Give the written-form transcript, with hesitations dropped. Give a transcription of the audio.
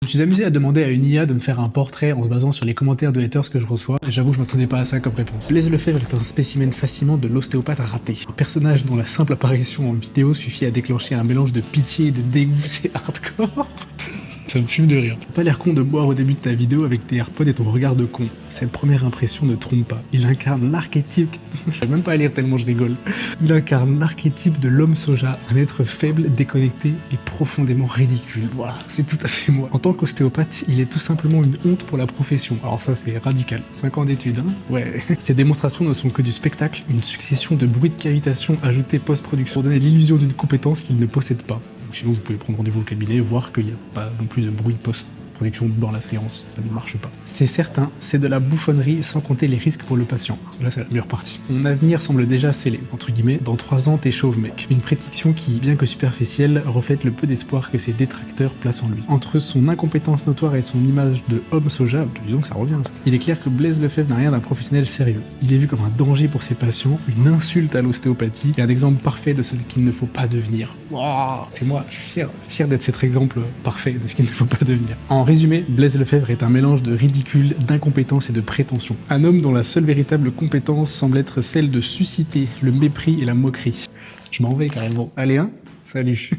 Je me suis amusé à demander à une IA de me faire un portrait en se basant sur les commentaires de haters que je reçois, et j'avoue que je m'attendais pas à ça comme réponse. Blaise Lefebvre est un spécimen fascinant de l'ostéopathe raté. Un personnage dont la simple apparition en vidéo suffit à déclencher un mélange de pitié et de dégoût, c'est hardcore. Ça me fume de rire. T'as pas l'air con de boire au début de ta vidéo avec tes AirPods et ton regard de con. Cette première impression ne trompe pas. Il incarne l'archétype... Je vais même pas à lire tellement je rigole. Il incarne l'archétype de l'homme soja, un être faible, déconnecté et profondément ridicule. Voilà, c'est tout à fait moi. En tant qu'ostéopathe, il est tout simplement une honte pour la profession. Alors ça, c'est radical. 5 ans d'études, hein. Ouais. Ces démonstrations ne sont que du spectacle, une succession de bruits de cavitation ajoutés post-production pour donner l'illusion d'une compétence qu'il ne possède pas. Sinon, vous pouvez prendre rendez-vous au cabinet, voir qu'il n'y a pas non plus de bruit post-production dans la séance, ça ne marche pas. C'est certain, c'est de la bouffonnerie sans compter les risques pour le patient. Là, c'est la meilleure partie. Mon avenir semble déjà scellé, entre guillemets, dans 3 ans t'es chauve mec. Une prédiction qui, bien que superficielle, reflète le peu d'espoir que ses détracteurs placent en lui. Entre son incompétence notoire et son image de homme soja, dis donc ça revient ça. Il est clair que Blaise Lefebvre n'a rien d'un professionnel sérieux. Il est vu comme un danger pour ses patients, une insulte à l'ostéopathie, et un exemple parfait de ce qu'il ne faut pas devenir. Wow, c'est moi, je suis fier d'être cet exemple parfait de ce qu'il ne faut pas devenir. En résumé, Blaise Lefebvre est un mélange de ridicule, d'incompétence et de prétention. Un homme dont la seule véritable compétence semble être celle de susciter le mépris et la moquerie. Je m'en vais carrément. Allez, hein, salut.